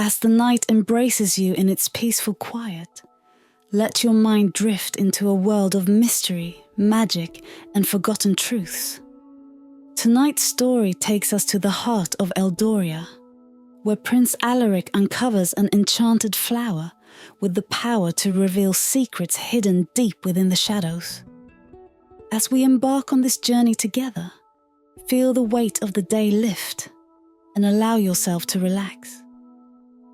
As the night embraces you in its peaceful quiet, let your mind drift into a world of mystery, magic, and forgotten truths. Tonight's story takes us to the heart of Eldoria, where Prince Alaric uncovers an enchanted flower with the power to reveal secrets hidden deep within the shadows. As we embark on this journey together, feel the weight of the day lift and allow yourself to relax.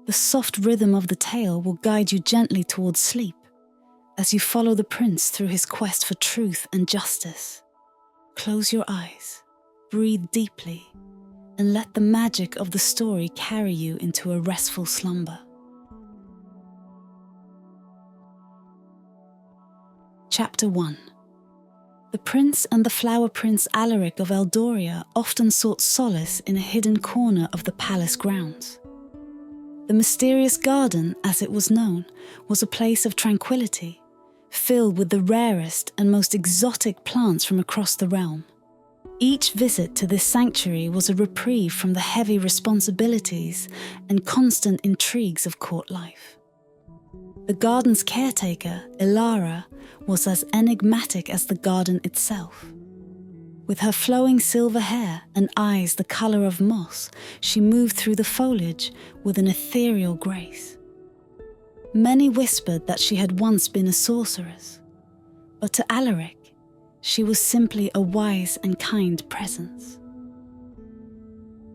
The soft rhythm of the tale will guide you gently towards sleep as you follow the prince through his quest for truth and justice. Close your eyes, breathe deeply, and let the magic of the story carry you into a restful slumber. Chapter 1. The prince and the flower prince Alaric of Eldoria often sought solace in a hidden corner of the palace grounds. The mysterious garden, as it was known, was a place of tranquility, filled with the rarest and most exotic plants from across the realm. Each visit to this sanctuary was a reprieve from the heavy responsibilities and constant intrigues of court life. The garden's caretaker, Eldoria, was as enigmatic as the garden itself. With her flowing silver hair and eyes the colour of moss, she moved through the foliage with an ethereal grace. Many whispered that she had once been a sorceress, but to Alaric, she was simply a wise and kind presence.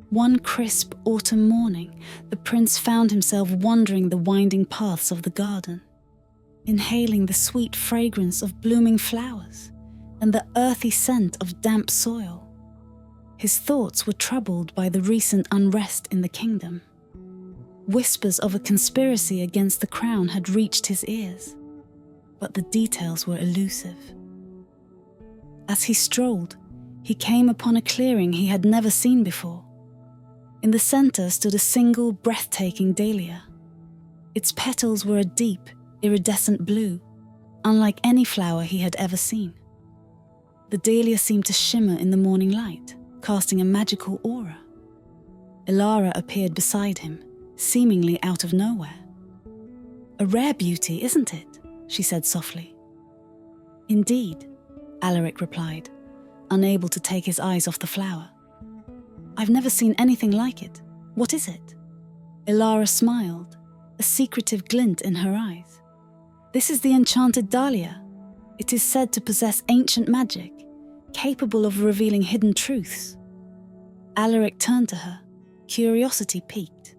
One crisp autumn morning, the prince found himself wandering the winding paths of the garden, inhaling the sweet fragrance of blooming flowers and the earthy scent of damp soil. His thoughts were troubled by the recent unrest in the kingdom. Whispers of a conspiracy against the crown had reached his ears, but the details were elusive. As he strolled, he came upon a clearing he had never seen before. In the center stood a single breathtaking dahlia. Its petals were a deep, iridescent blue, unlike any flower he had ever seen. The dahlia seemed to shimmer in the morning light, casting a magical aura. Eldoria appeared beside him, seemingly out of nowhere. "A rare beauty, isn't it?" she said softly. "Indeed," Alaric replied, unable to take his eyes off the flower. "I've never seen anything like it. What is it?" Eldoria smiled, a secretive glint in her eyes. "This is the Enchanted Dahlia. It is said to possess ancient magic, capable of revealing hidden truths." Alaric turned to her, curiosity piqued.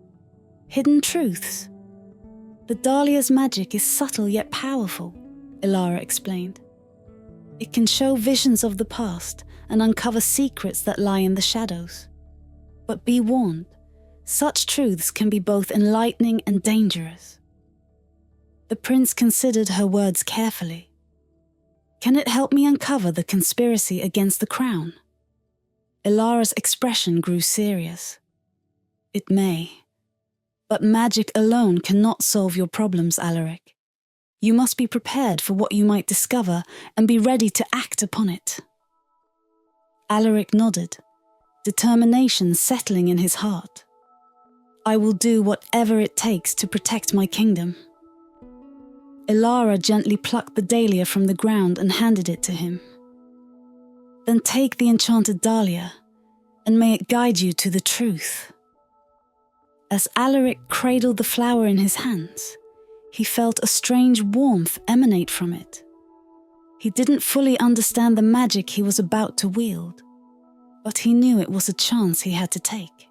"Hidden truths?" "The Dahlia's magic is subtle yet powerful," Eldoria explained. "It can show visions of the past and uncover secrets that lie in the shadows. But be warned, such truths can be both enlightening and dangerous." The prince considered her words carefully. "Can it help me uncover the conspiracy against the crown?" Eldoria's expression grew serious. "It may. But magic alone cannot solve your problems, Alaric. You must be prepared for what you might discover and be ready to act upon it." Alaric nodded, determination settling in his heart. "I will do whatever it takes to protect my kingdom." Eldoria gently plucked the dahlia from the ground and handed it to him. "Then take the Enchanted Dahlia, and may it guide you to the truth." As Alaric cradled the flower in his hands, he felt a strange warmth emanate from it. He didn't fully understand the magic he was about to wield, but he knew it was a chance he had to take.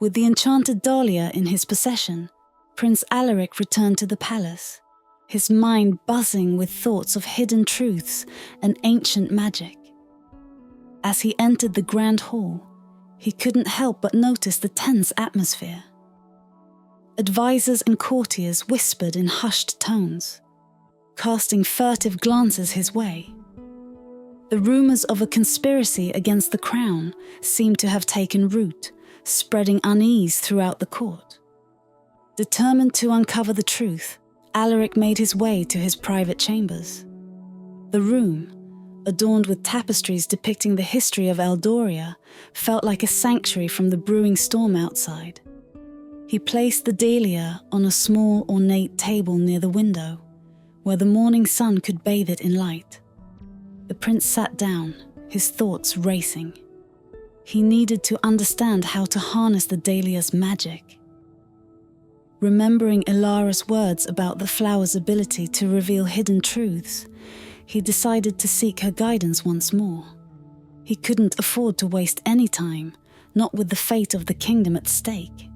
With the Enchanted Dahlia in his possession, Prince Alaric returned to the palace, his mind buzzing with thoughts of hidden truths and ancient magic. As he entered the grand hall, he couldn't help but notice the tense atmosphere. Advisors and courtiers whispered in hushed tones, casting furtive glances his way. The rumors of a conspiracy against the crown seemed to have taken root, spreading unease throughout the court. Determined to uncover the truth, Alaric made his way to his private chambers. The room, adorned with tapestries depicting the history of Eldoria, felt like a sanctuary from the brewing storm outside. He He placed the dahlia on a small ornate table near the window, where the morning sun could bathe it in light. The prince sat down, his thoughts racing. He needed to understand how to harness the dahlia's magic. Remembering Elara's words about the flower's ability to reveal hidden truths, he decided to seek her guidance once more. He couldn't afford to waste any time, not with the fate of the kingdom at stake.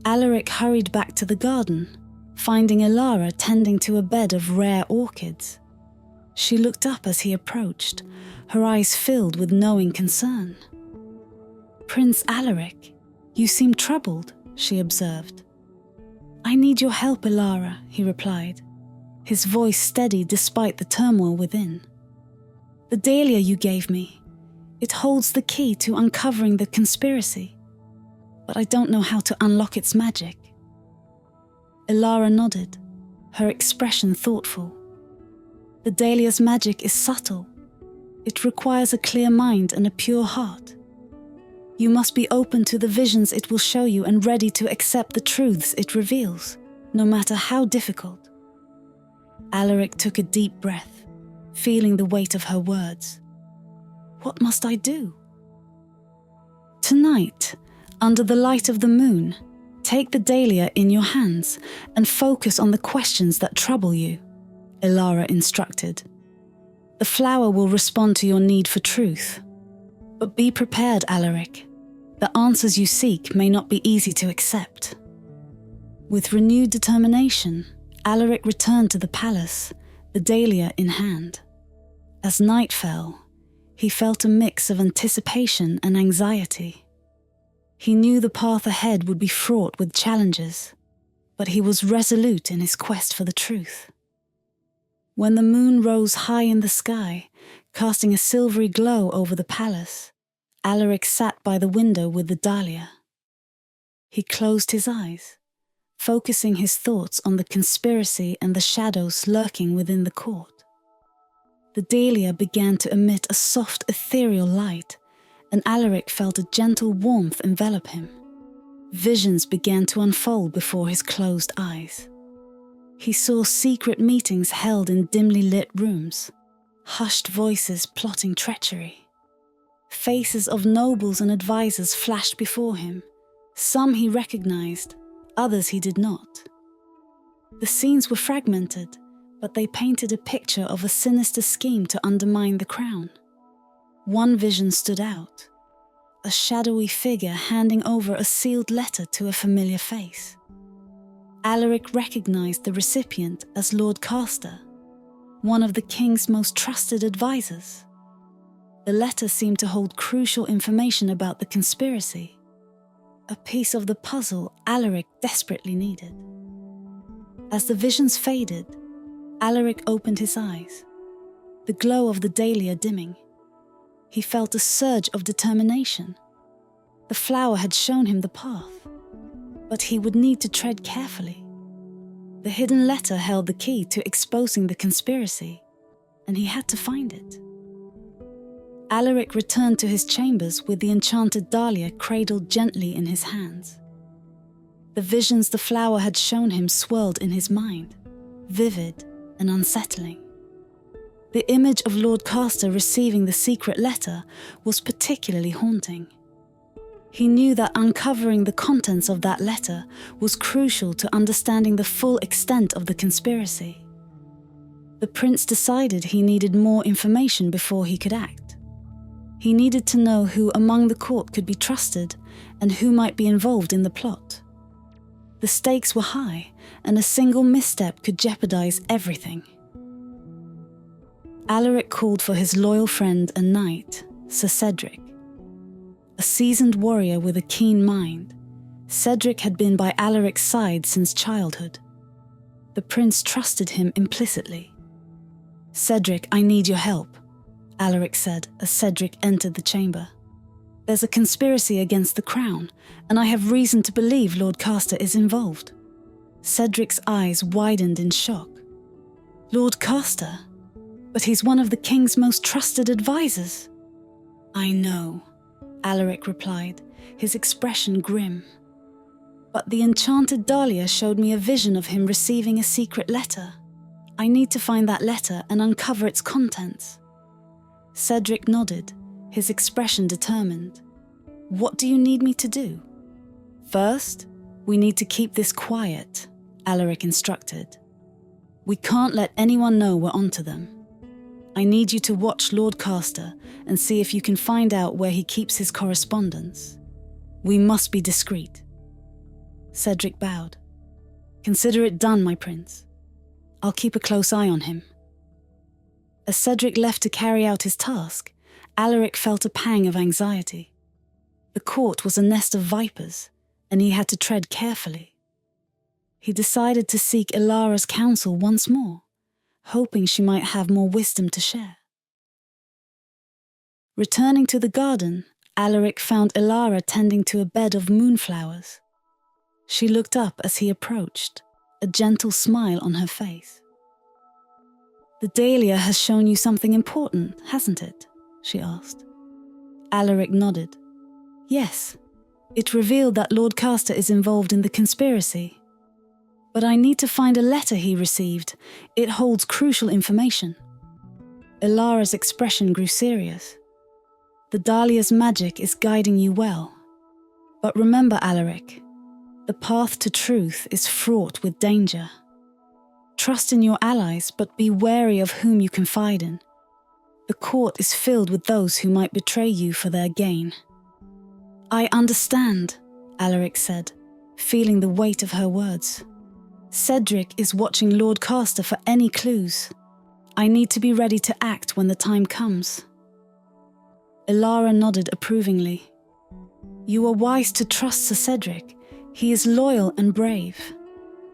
Alaric hurried back to the garden, finding Elara tending to a bed of rare orchids. She looked up as he approached, her eyes filled with knowing concern. "Prince Alaric, you seem troubled," she observed. "I need your help, Elara," he replied, his voice steady despite the turmoil within. "The dahlia you gave me, it holds the key to uncovering the conspiracy, but I don't know how to unlock its magic." Elara nodded, her expression thoughtful. "The dahlia's magic is subtle. It requires a clear mind and a pure heart. You must be open to the visions it will show you and ready to accept the truths it reveals, no matter how difficult." Alaric took a deep breath, feeling the weight of her words. What must I do? "Tonight, under the light of the moon, take the dahlia in your hands and focus on the questions that trouble you," Elara instructed. "The flower will respond to your need for truth. But be prepared, Alaric. The answers you seek may not be easy to accept." With renewed determination, Alaric returned to the palace, the dahlia in hand. As night fell, he felt a mix of anticipation and anxiety. He knew the path ahead would be fraught with challenges, but he was resolute in his quest for the truth. When the moon rose high in the sky, casting a silvery glow over the palace, Alaric sat by the window with the dahlia. He closed his eyes, focusing his thoughts on the conspiracy and the shadows lurking within the court. The dahlia began to emit a soft ethereal light, and Alaric felt a gentle warmth envelop him. Visions began to unfold before his closed eyes. He saw secret meetings held in dimly lit rooms, hushed voices plotting treachery. Faces of nobles and advisors flashed before him. Some he recognized, others he did not. The scenes were fragmented, but they painted a picture of a sinister scheme to undermine the crown. One vision stood out, a shadowy figure handing over a sealed letter to a familiar face. Alaric recognized the recipient as Lord Castor, one of the king's most trusted advisors. The letter seemed to hold crucial information about the conspiracy, a piece of the puzzle Alaric desperately needed. As the visions faded, Alaric opened his eyes, the glow of the dahlia dimming. He felt a surge of determination. The flower had shown him the path, but he would need to tread carefully. The hidden letter held the key to exposing the conspiracy, and he had to find it. Alaric returned to his chambers with the Enchanted Dahlia cradled gently in his hands. The visions the flower had shown him swirled in his mind, vivid and unsettling. The image of Lord Castor receiving the secret letter was particularly haunting. He knew that uncovering the contents of that letter was crucial to understanding the full extent of the conspiracy. The prince decided he needed more information before he could act. He needed to know who among the court could be trusted and who might be involved in the plot. The stakes were high, and a single misstep could jeopardize everything. Alaric called for his loyal friend and knight, Sir Cedric. A seasoned warrior with a keen mind, Cedric had been by Alaric's side since childhood. The prince trusted him implicitly. "Cedric, I need your help," Alaric said as Cedric entered the chamber. "There's a conspiracy against the crown, and I have reason to believe Lord Castor is involved." Cedric's eyes widened in shock. "Lord Castor? But he's one of the king's most trusted advisors." "I know," Alaric replied, his expression grim. But the Enchanted Dahlia showed me a vision of him receiving a secret letter. I need to find that letter and uncover its contents." Cedric nodded, his expression determined. "What do you need me to do?" "First, we need to keep this quiet," Alaric instructed. "We can't let anyone know we're onto them. I need you to watch Lord Caster and see if you can find out where he keeps his correspondence. We must be discreet." Cedric bowed. "Consider it done, my prince. I'll keep a close eye on him." As Cedric left to carry out his task, Alaric felt a pang of anxiety. The court was a nest of vipers, and he had to tread carefully. He decided to seek Ilara's counsel once more, hoping she might have more wisdom to share. Returning to the garden, Alaric found Ilara tending to a bed of moonflowers. She looked up as he approached, a gentle smile on her face. "The dahlia has shown you something important, hasn't it?" she asked. Alaric nodded. "Yes, it revealed that Lord Caster is involved in the conspiracy. But I need to find a letter he received. It holds crucial information." Ilara's expression grew serious. "The dahlia's magic is guiding you well. But remember, Alaric, the path to truth is fraught with danger. Trust in your allies, but be wary of whom you confide in. The court is filled with those who might betray you for their gain." "I understand," Alaric said, feeling the weight of her words. "Cedric is watching Lord Caster for any clues. I need to be ready to act when the time comes." Ilara nodded approvingly. "You are wise to trust Sir Cedric. He is loyal and brave.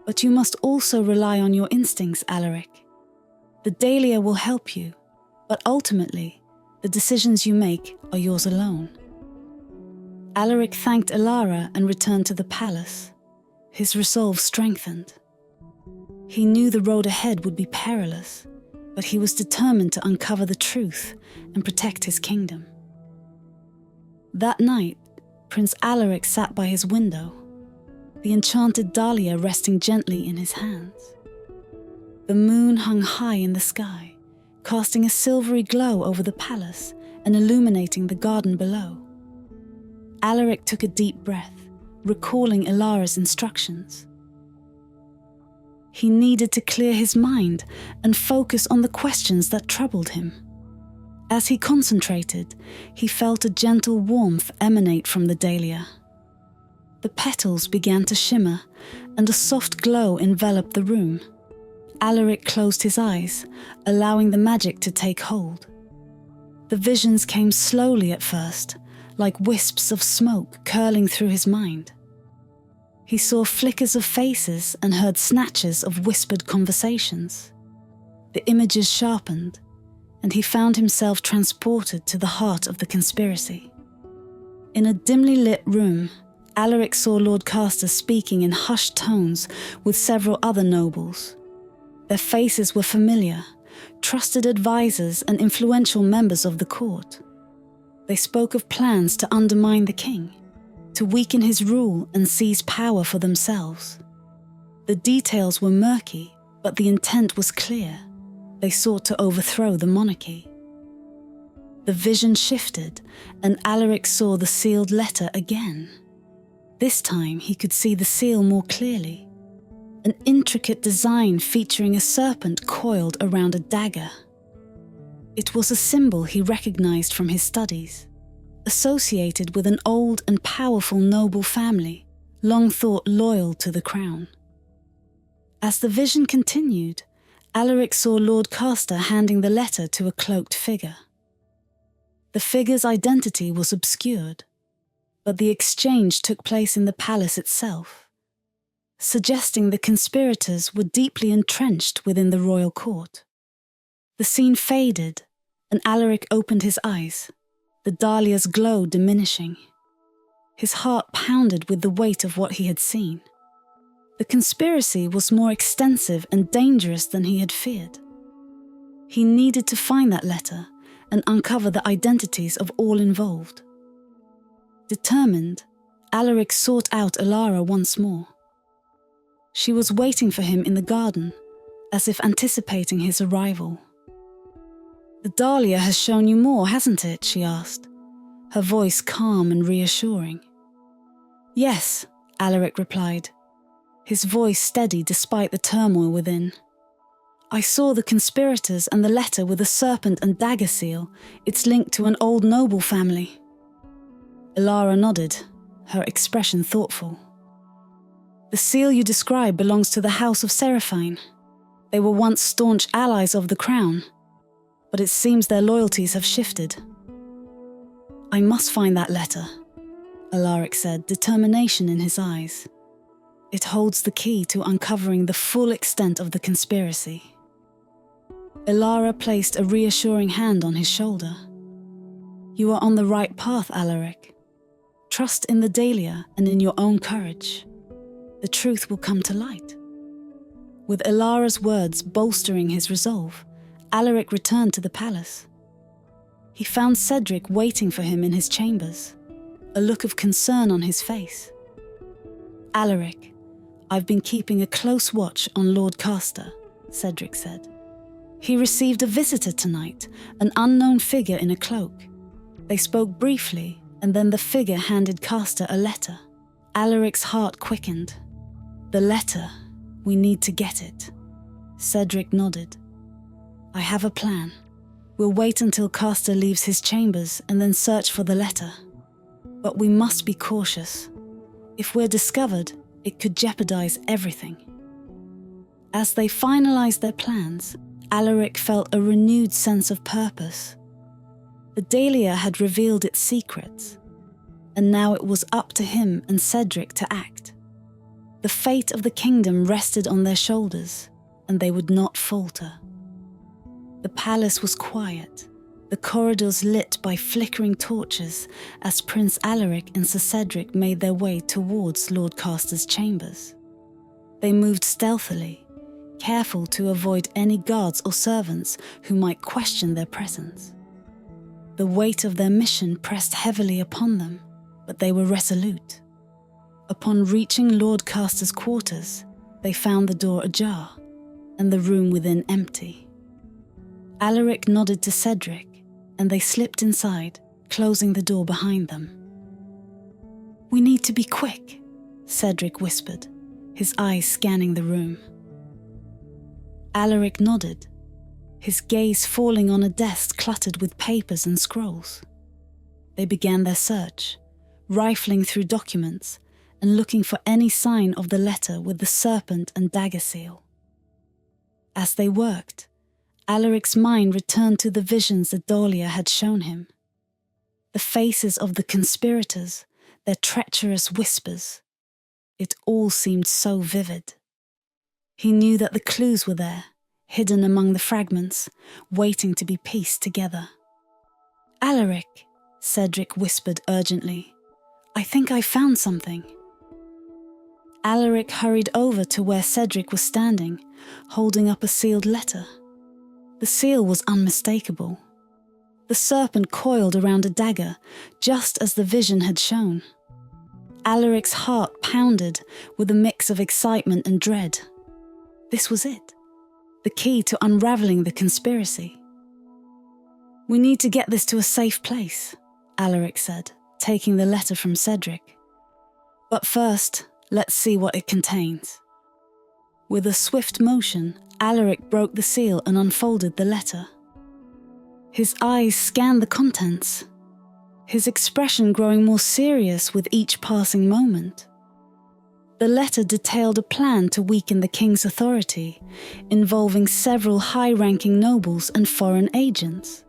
But you must also rely on your instincts, Alaric. The dahlia will help you, but ultimately, the decisions you make are yours alone." Alaric thanked Ilara and returned to the palace, his resolve strengthened. He knew the road ahead would be perilous, but he was determined to uncover the truth and protect his kingdom. That night, Prince Alaric sat by his window, the Enchanted Dahlia resting gently in his hands. The moon hung high in the sky, casting a silvery glow over the palace and illuminating the garden below. Alaric took a deep breath, recalling Ilara's instructions. He needed to clear his mind and focus on the questions that troubled him. As he concentrated, he felt a gentle warmth emanate from the dahlia. The petals began to shimmer, and a soft glow enveloped the room. Alaric closed his eyes, allowing the magic to take hold. The visions came slowly at first, like wisps of smoke curling through his mind. He saw flickers of faces and heard snatches of whispered conversations. The images sharpened, and he found himself transported to the heart of the conspiracy. In a dimly lit room, Alaric saw Lord Caster speaking in hushed tones with several other nobles. Their faces were familiar, trusted advisors and influential members of the court. They spoke of plans to undermine the king, to weaken his rule and seize power for themselves. The details were murky, but the intent was clear. They sought to overthrow the monarchy. The vision shifted, and Alaric saw the sealed letter again. This time he could see the seal more clearly. An intricate design featuring a serpent coiled around a dagger. It was a symbol he recognized from his studies, associated with an old and powerful noble family, long thought loyal to the crown. As the vision continued, Alaric saw Lord Caster handing the letter to a cloaked figure. The figure's identity was obscured, but the exchange took place in the palace itself, suggesting the conspirators were deeply entrenched within the royal court. The scene faded, and Alaric opened his eyes, the dahlia's glow diminishing. His heart pounded with the weight of what he had seen. The conspiracy was more extensive and dangerous than he had feared. He needed to find that letter and uncover the identities of all involved. Determined, Alaric sought out Elara once more. She was waiting for him in the garden, as if anticipating his arrival. "The Dahlia has shown you more, hasn't it?" she asked, her voice calm and reassuring. "Yes," Alaric replied, his voice steady despite the turmoil within. "I saw the conspirators and the letter with the serpent and dagger seal. It's linked to an old noble family." Elara nodded, her expression thoughtful. "The seal you describe belongs to the House of Seraphine. They were once staunch allies of the crown, but it seems their loyalties have shifted." "I must find that letter," Alaric said, determination in his eyes. "It holds the key to uncovering the full extent of the conspiracy." Elara placed a reassuring hand on his shoulder. "You are on the right path, Alaric. Trust in the Dahlia and in your own courage. The truth will come to light." With Elara's words bolstering his resolve, Alaric returned to the palace. He found Cedric waiting for him in his chambers, a look of concern on his face. "Alaric, I've been keeping a close watch on Lord Castor," Cedric said. "He received a visitor tonight, an unknown figure in a cloak. They spoke briefly, and then the figure handed Castor a letter." Alaric's heart quickened. "The letter. We need to get it." Cedric nodded. "I have a plan. We'll wait until Castor leaves his chambers and then search for the letter. But we must be cautious. If we're discovered, it could jeopardize everything." As they finalized their plans, Alaric felt a renewed sense of purpose. The Dahlia had revealed its secrets, and now it was up to him and Cedric to act. The fate of the kingdom rested on their shoulders, and they would not falter. The palace was quiet, the corridors lit by flickering torches as Prince Alaric and Sir Cedric made their way towards Lord Castor's chambers. They moved stealthily, careful to avoid any guards or servants who might question their presence. The weight of their mission pressed heavily upon them, but they were resolute. Upon reaching Lord Castor's quarters, they found the door ajar and the room within empty. Alaric nodded to Cedric, and they slipped inside, closing the door behind them. "We need to be quick," Cedric whispered, his eyes scanning the room. Alaric nodded, his gaze falling on a desk cluttered with papers and scrolls. They began their search, rifling through documents and looking for any sign of the letter with the serpent and dagger seal. As they worked, Alaric's mind returned to the visions the Dahlia had shown him. The faces of the conspirators, their treacherous whispers. It all seemed so vivid. He knew that the clues were there, hidden among the fragments, waiting to be pieced together. "Alaric," Cedric whispered urgently, "I think I found something." Alaric hurried over to where Cedric was standing, holding up a sealed letter. The seal was unmistakable. The serpent coiled around a dagger, just as the vision had shown. Alaric's heart pounded with a mix of excitement and dread. This was it, the key to unraveling the conspiracy. "We need to get this to a safe place," Alaric said, taking the letter from Cedric. "But first, let's see what it contains." With a swift motion, Alaric broke the seal and unfolded the letter. His eyes scanned the contents, his expression growing more serious with each passing moment. The letter detailed a plan to weaken the king's authority, involving several high-ranking nobles and foreign agents.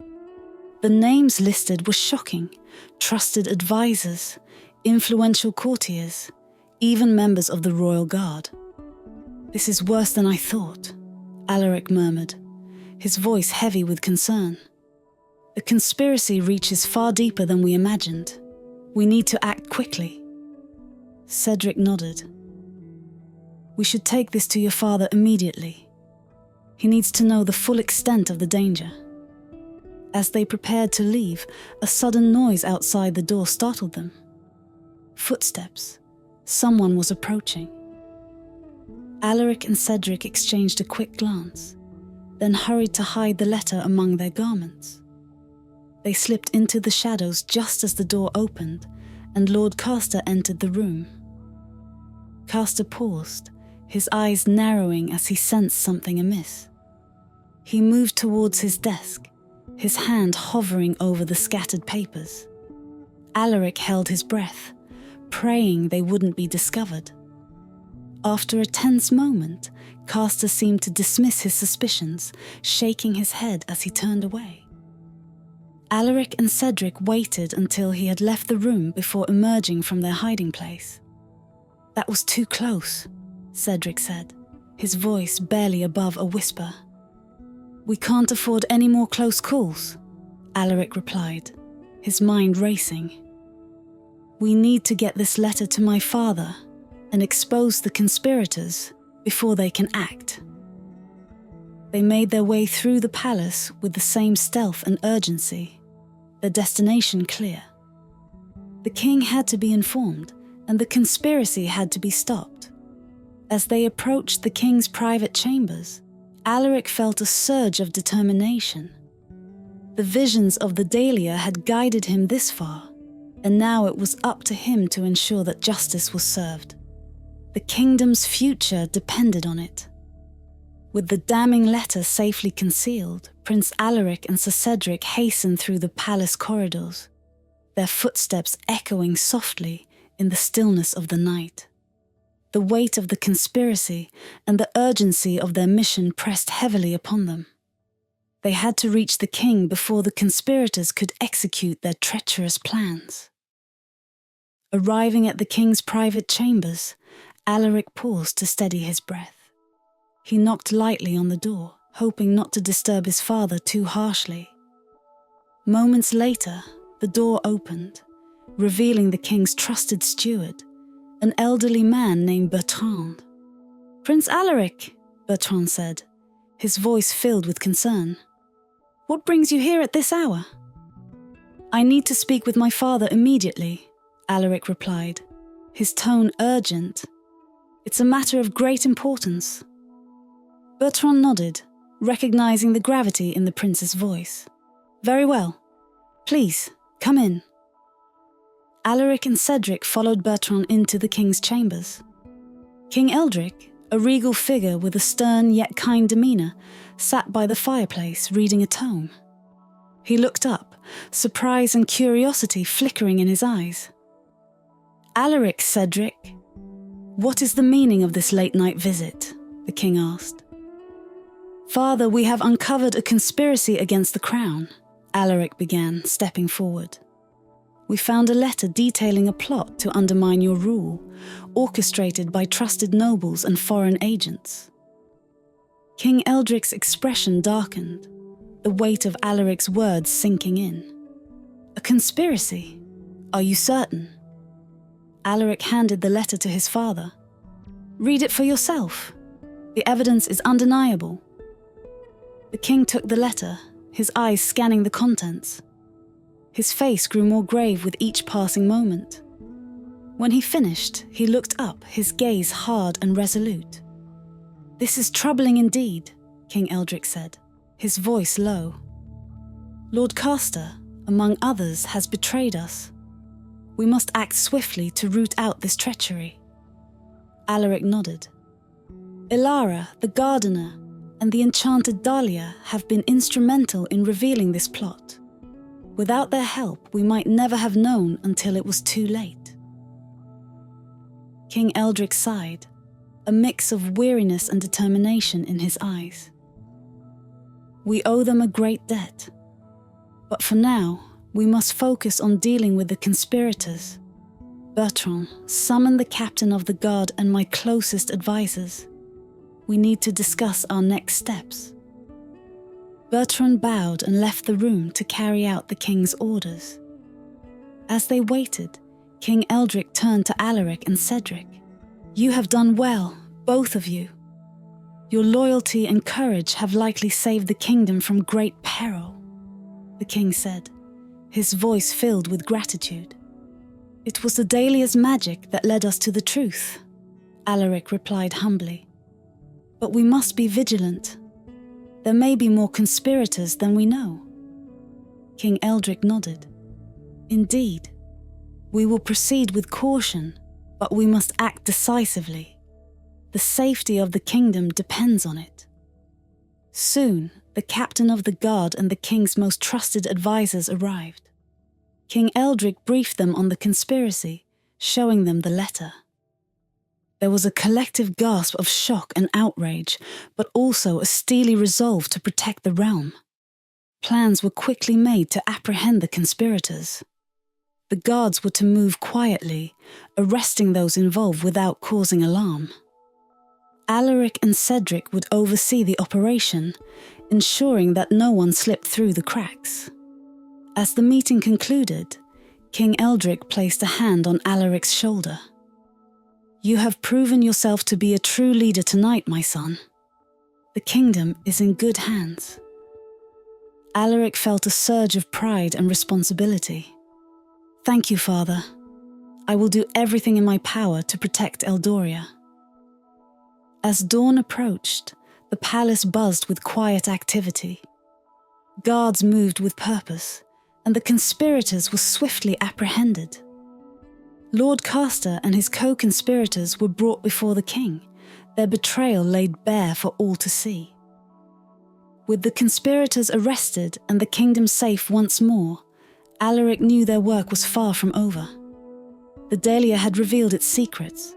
The names listed were shocking: trusted advisors, influential courtiers, even members of the royal guard. "This is worse than I thought," Alaric murmured, his voice heavy with concern. "The conspiracy reaches far deeper than we imagined. We need to act quickly." Cedric nodded. "We should take this to your father immediately. He needs to know the full extent of the danger." As they prepared to leave, a sudden noise outside the door startled them. Footsteps. Someone was approaching. Alaric and Cedric exchanged a quick glance, then hurried to hide the letter among their garments. They slipped into the shadows just as the door opened and Lord Castor entered the room. Castor paused, his eyes narrowing as he sensed something amiss. He moved towards his desk, his hand hovering over the scattered papers. Alaric held his breath, praying they wouldn't be discovered. After a tense moment, Castor seemed to dismiss his suspicions, shaking his head as he turned away. Alaric and Cedric waited until he had left the room before emerging from their hiding place. "That was too close," Cedric said, his voice barely above a whisper. "We can't afford any more close calls," Alaric replied, his mind racing. "We need to get this letter to my father and expose the conspirators before they can act." They made their way through the palace with the same stealth and urgency, their destination clear. The king had to be informed, and the conspiracy had to be stopped. As they approached the king's private chambers, Alaric felt a surge of determination. The visions of the Dahlia had guided him this far, and now it was up to him to ensure that justice was served. The kingdom's future depended on it. With the damning letter safely concealed, Prince Alaric and Sir Cedric hastened through the palace corridors, their footsteps echoing softly in the stillness of the night. The weight of the conspiracy and the urgency of their mission pressed heavily upon them. They had to reach the king before the conspirators could execute their treacherous plans. Arriving at the king's private chambers, Alaric paused to steady his breath. He knocked lightly on the door, hoping not to disturb his father too harshly. Moments later, the door opened, revealing the king's trusted steward, an elderly man named Bertrand. "Prince Alaric," Bertrand said, his voice filled with concern. "What brings you here at this hour?" "I need to speak with my father immediately," Alaric replied, his tone urgent. "It's a matter of great importance." Bertrand nodded, recognizing the gravity in the prince's voice. "Very well. Please, come in." Alaric and Cedric followed Bertrand into the king's chambers. King Eldric, a regal figure with a stern yet kind demeanor, sat by the fireplace reading a tome. He looked up, surprise and curiosity flickering in his eyes. "Alaric, Cedric, what is the meaning of this late-night visit?" the king asked. "Father, we have uncovered a conspiracy against the crown," Alaric began, stepping forward. "We found a letter detailing a plot to undermine your rule, orchestrated by trusted nobles and foreign agents." King Eldric's expression darkened, the weight of Alaric's words sinking in. "A conspiracy? Are you certain?" Alaric handed the letter to his father. "Read it for yourself. The evidence is undeniable." The king took the letter, his eyes scanning the contents. His face grew more grave with each passing moment. When he finished, he looked up, his gaze hard and resolute. "This is troubling indeed," King Eldric said, his voice low. "Lord Castor, among others, has betrayed us. We must act swiftly to root out this treachery." Alaric nodded. "Ilara, the gardener, and the Enchanted Dahlia have been instrumental in revealing this plot. Without their help, we might never have known until it was too late." King Eldric sighed, a mix of weariness and determination in his eyes. "We owe them a great debt. But for now, we must focus on dealing with the conspirators. Bertrand, summon the captain of the guard and my closest advisors. We need to discuss our next steps." Bertrand bowed and left the room to carry out the king's orders. As they waited, King Eldric turned to Alaric and Cedric. "You have done well, both of you. Your loyalty and courage have likely saved the kingdom from great peril," the king said, his voice filled with gratitude. "It was the Dahlia's magic that led us to the truth," Alaric replied humbly. "But we must be vigilant. There may be more conspirators than we know." King Eldric nodded. "Indeed, we will proceed with caution, but we must act decisively. The safety of the kingdom depends on it." Soon, the captain of the guard and the king's most trusted advisors arrived. King Eldric briefed them on the conspiracy, showing them the letter. There was a collective gasp of shock and outrage, but also a steely resolve to protect the realm. Plans were quickly made to apprehend the conspirators. The guards were to move quietly, arresting those involved without causing alarm. Alaric and Cedric would oversee the operation, ensuring that no one slipped through the cracks. As the meeting concluded, King Eldric placed a hand on Alaric's shoulder. "You have proven yourself to be a true leader tonight, my son. The kingdom is in good hands." Alaric felt a surge of pride and responsibility. "Thank you, Father. I will do everything in my power to protect Eldoria." As dawn approached, the palace buzzed with quiet activity. Guards moved with purpose, and the conspirators were swiftly apprehended. Lord Castor and his co-conspirators were brought before the king, their betrayal laid bare for all to see. With the conspirators arrested and the kingdom safe once more, Alaric knew their work was far from over. The Dahlia had revealed its secrets,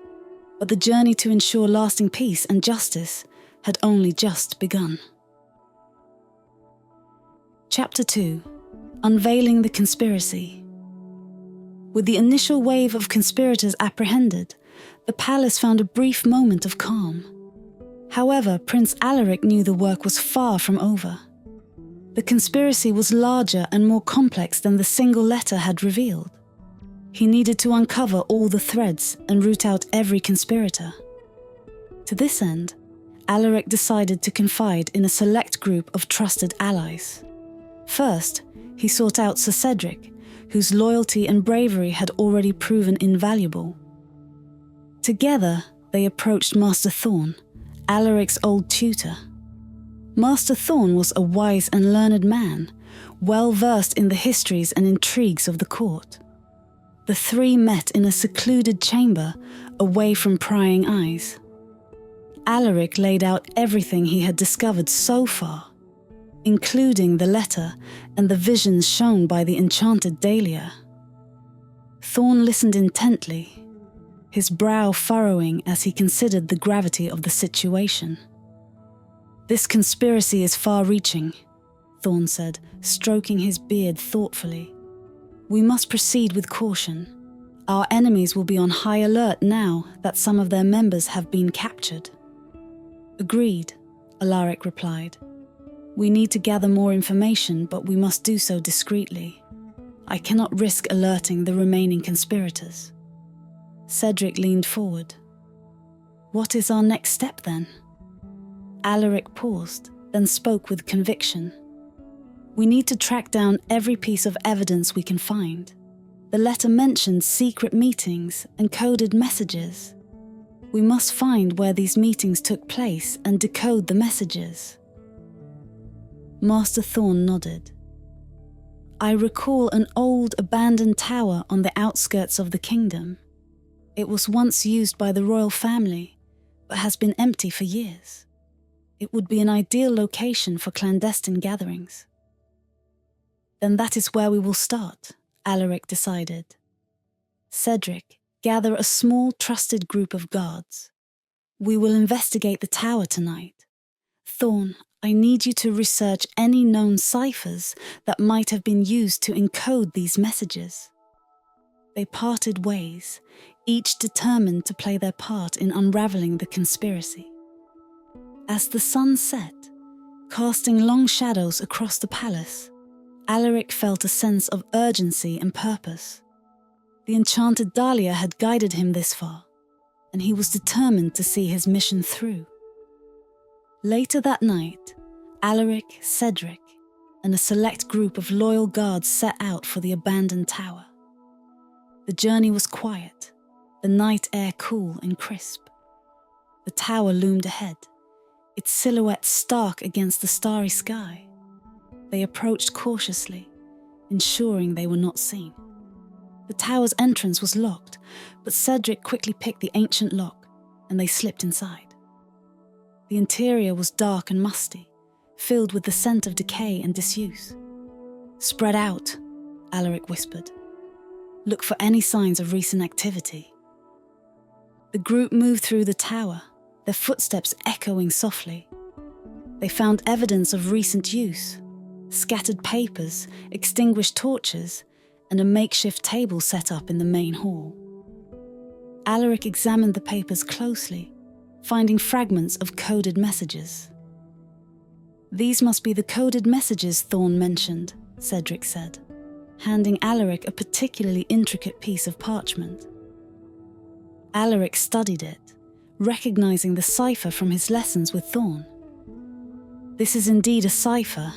but the journey to ensure lasting peace and justice had only just begun. Chapter 2: Unveiling the Conspiracy. With the initial wave of conspirators apprehended, the palace found a brief moment of calm. However, Prince Alaric knew the work was far from over. The conspiracy was larger and more complex than the single letter had revealed. He needed to uncover all the threads and root out every conspirator. To this end, Alaric decided to confide in a select group of trusted allies. First, he sought out Sir Cedric, whose loyalty and bravery had already proven invaluable. Together, they approached Master Thorn, Alaric's old tutor. Master Thorn was a wise and learned man, well versed in the histories and intrigues of the court. The three met in a secluded chamber, away from prying eyes. Alaric laid out everything he had discovered so far, including the letter and the visions shown by the Enchanted Dahlia. Thorn listened intently, his brow furrowing as he considered the gravity of the situation. "This conspiracy is far-reaching," Thorn said, stroking his beard thoughtfully. "We must proceed with caution. Our enemies will be on high alert now that some of their members have been captured." "Agreed," Alaric replied. "We need to gather more information, but we must do so discreetly. I cannot risk alerting the remaining conspirators." Cedric leaned forward. "What is our next step then?" Alaric paused, then spoke with conviction. "We need to track down every piece of evidence we can find. The letter mentioned secret meetings and coded messages. We must find where these meetings took place and decode the messages." Master Thorn nodded. "I recall an old abandoned tower on the outskirts of the kingdom. It was once used by the royal family, but has been empty for years. It would be an ideal location for clandestine gatherings." "Then that is where we will start," Alaric decided. "Cedric, gather a small, trusted group of guards. We will investigate the tower tonight. Thorn, I need you to research any known ciphers that might have been used to encode these messages." They parted ways, each determined to play their part in unraveling the conspiracy. As the sun set, casting long shadows across the palace, Alaric felt a sense of urgency and purpose. The Enchanted Dahlia had guided him this far, and he was determined to see his mission through. Later that night, Alaric, Cedric, and a select group of loyal guards set out for the abandoned tower. The journey was quiet, the night air cool and crisp. The tower loomed ahead, its silhouette stark against the starry sky. They approached cautiously, ensuring they were not seen. The tower's entrance was locked, but Cedric quickly picked the ancient lock, and they slipped inside. The interior was dark and musty, filled with the scent of decay and disuse. "Spread out," Alaric whispered. "Look for any signs of recent activity." The group moved through the tower, their footsteps echoing softly. They found evidence of recent use: scattered papers, extinguished torches, and a makeshift table set up in the main hall. Alaric examined the papers closely, finding fragments of coded messages. "These must be the coded messages Thorn mentioned," Cedric said, handing Alaric a particularly intricate piece of parchment. Alaric studied it, recognizing the cipher from his lessons with Thorn. "This is indeed a cipher.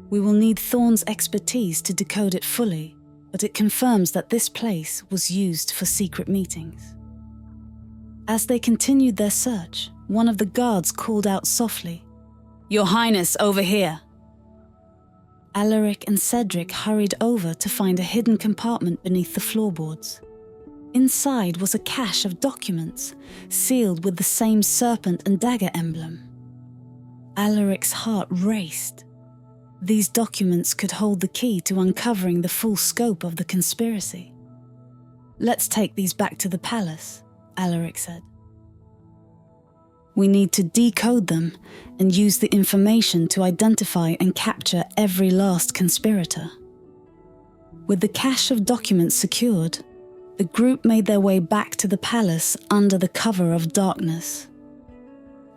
We will need Thorn's expertise to decode it fully, but it confirms that this place was used for secret meetings." As they continued their search, one of the guards called out softly, "Your Highness, over here!" Alaric and Cedric hurried over to find a hidden compartment beneath the floorboards. Inside was a cache of documents, sealed with the same serpent and dagger emblem. Alaric's heart raced. These documents could hold the key to uncovering the full scope of the conspiracy. "Let's take these back to the palace," Alaric said. "We need to decode them and use the information to identify and capture every last conspirator." With the cache of documents secured, the group made their way back to the palace under the cover of darkness.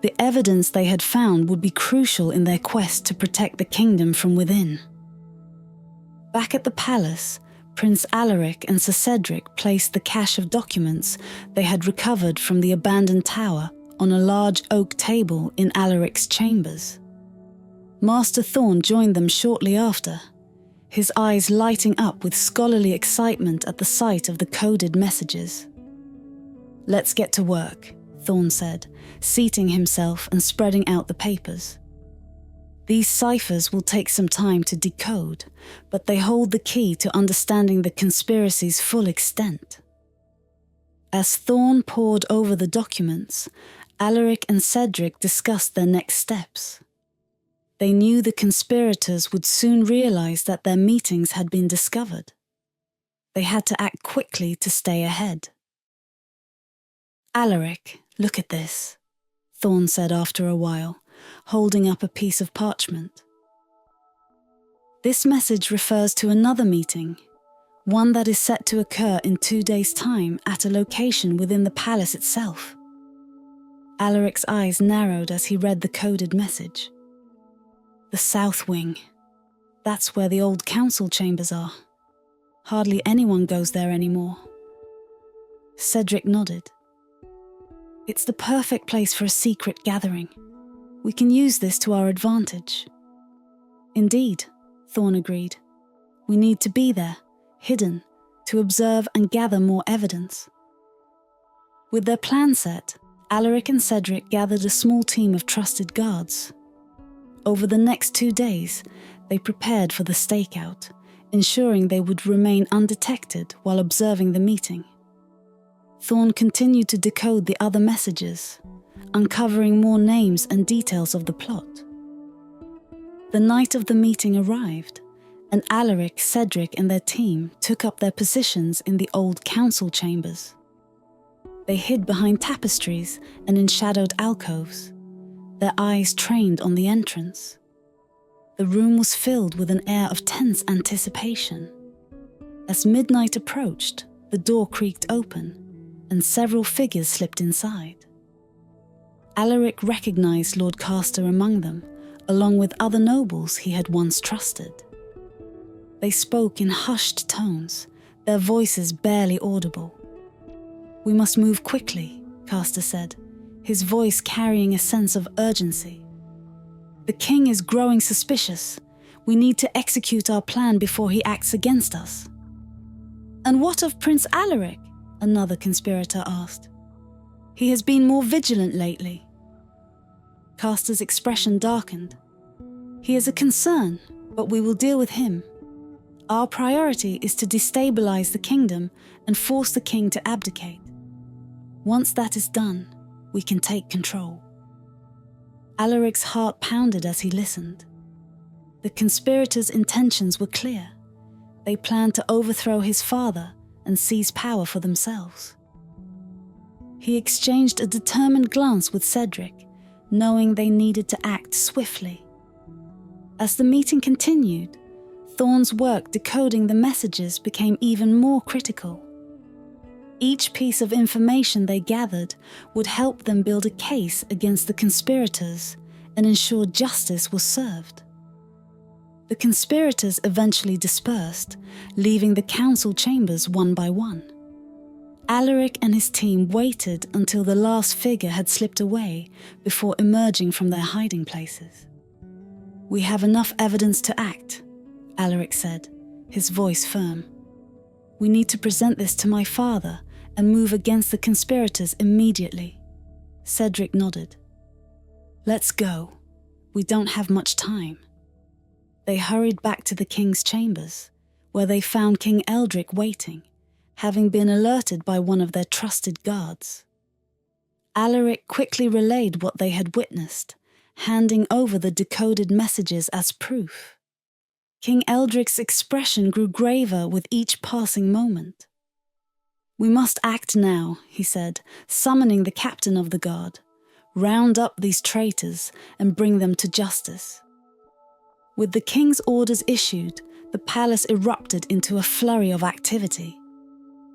The evidence they had found would be crucial in their quest to protect the kingdom from within. Back at the palace, Prince Alaric and Sir Cedric placed the cache of documents they had recovered from the abandoned tower on a large oak table in Alaric's chambers. Master Thorn joined them shortly after, his eyes lighting up with scholarly excitement at the sight of the coded messages. "Let's get to work," Thorn said, seating himself and spreading out the papers. "These ciphers will take some time to decode, but they hold the key to understanding the conspiracy's full extent." As Thorn pored over the documents, Alaric and Cedric discussed their next steps. They knew the conspirators would soon realize that their meetings had been discovered. They had to act quickly to stay ahead. "Alaric, look at this," Thorn said after a while, holding up a piece of parchment. "This message refers to another meeting, one that is set to occur in 2 days' time at a location within the palace itself." Alaric's eyes narrowed as he read the coded message. "The South Wing. That's where the old council chambers are. Hardly anyone goes there anymore." Cedric nodded. "It's the perfect place for a secret gathering. We can use this to our advantage." "Indeed," Thorn agreed. "We need to be there, hidden, to observe and gather more evidence." With their plan set, Alaric and Cedric gathered a small team of trusted guards. Over the next 2 days, they prepared for the stakeout, ensuring they would remain undetected while observing the meeting. Thorn continued to decode the other messages, uncovering more names and details of the plot. The night of the meeting arrived, and Alaric, Cedric and their team took up their positions in the old council chambers. They hid behind tapestries and in shadowed alcoves, their eyes trained on the entrance. The room was filled with an air of tense anticipation. As midnight approached, the door creaked open, and several figures slipped inside. Alaric recognized Lord Castor among them, along with other nobles he had once trusted. They spoke in hushed tones, their voices barely audible. "We must move quickly," Castor said, his voice carrying a sense of urgency. "The king is growing suspicious. We need to execute our plan before he acts against us." "And what of Prince Alaric?" another conspirator asked. "He has been more vigilant lately." Castor's expression darkened. "He is a concern, but we will deal with him. Our priority is to destabilize the kingdom and force the king to abdicate. Once that is done, we can take control." Alaric's heart pounded as he listened. The conspirators' intentions were clear. They planned to overthrow his father and seize power for themselves. He exchanged a determined glance with Cedric, knowing they needed to act swiftly. As the meeting continued, Thorn's work decoding the messages became even more critical. Each piece of information they gathered would help them build a case against the conspirators and ensure justice was served. The conspirators eventually dispersed, leaving the council chambers one by one. Alaric and his team waited until the last figure had slipped away before emerging from their hiding places. "We have enough evidence to act," Alaric said, his voice firm. "We need to present this to my father and move against the conspirators immediately." Cedric nodded. "Let's go. We don't have much time." They hurried back to the king's chambers, where they found King Eldric waiting, having been alerted by one of their trusted guards. Alaric quickly relayed what they had witnessed, handing over the decoded messages as proof. King Eldric's expression grew graver with each passing moment. "We must act now," he said, summoning the captain of the guard. "Round up these traitors and bring them to justice." With the king's orders issued, the palace erupted into a flurry of activity.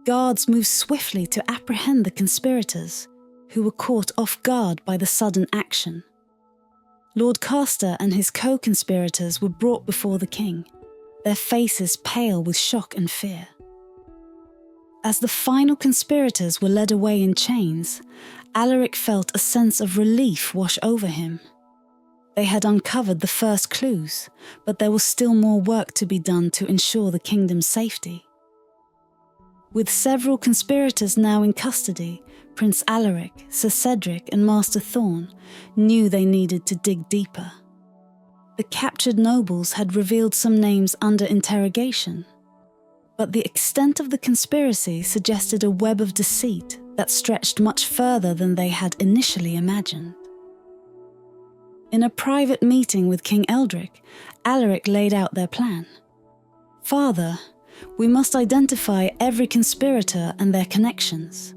Guards moved swiftly to apprehend the conspirators, who were caught off guard by the sudden action. Lord Castor and his co-conspirators were brought before the king, their faces pale with shock and fear. As the final conspirators were led away in chains, Alaric felt a sense of relief wash over him. They had uncovered the first clues, but there was still more work to be done to ensure the kingdom's safety. With several conspirators now in custody, Prince Alaric, Sir Cedric and Master Thorn knew they needed to dig deeper. The captured nobles had revealed some names under interrogation, but the extent of the conspiracy suggested a web of deceit that stretched much further than they had initially imagined. In a private meeting with King Eldric, Alaric laid out their plan. "Father, we must identify every conspirator and their connections.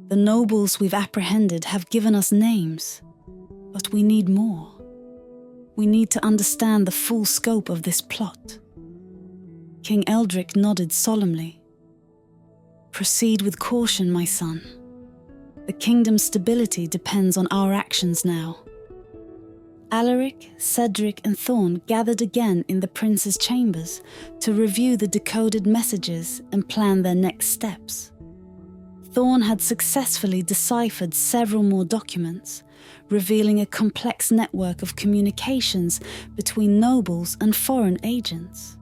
The nobles we've apprehended have given us names, but we need more. We need to understand the full scope of this plot." King Eldric nodded solemnly. "Proceed with caution, my son. The kingdom's stability depends on our actions now." Alaric, Cedric and Thorn gathered again in the prince's chambers to review the decoded messages and plan their next steps. Thorn had successfully deciphered several more documents, revealing a complex network of communications between nobles and foreign agents.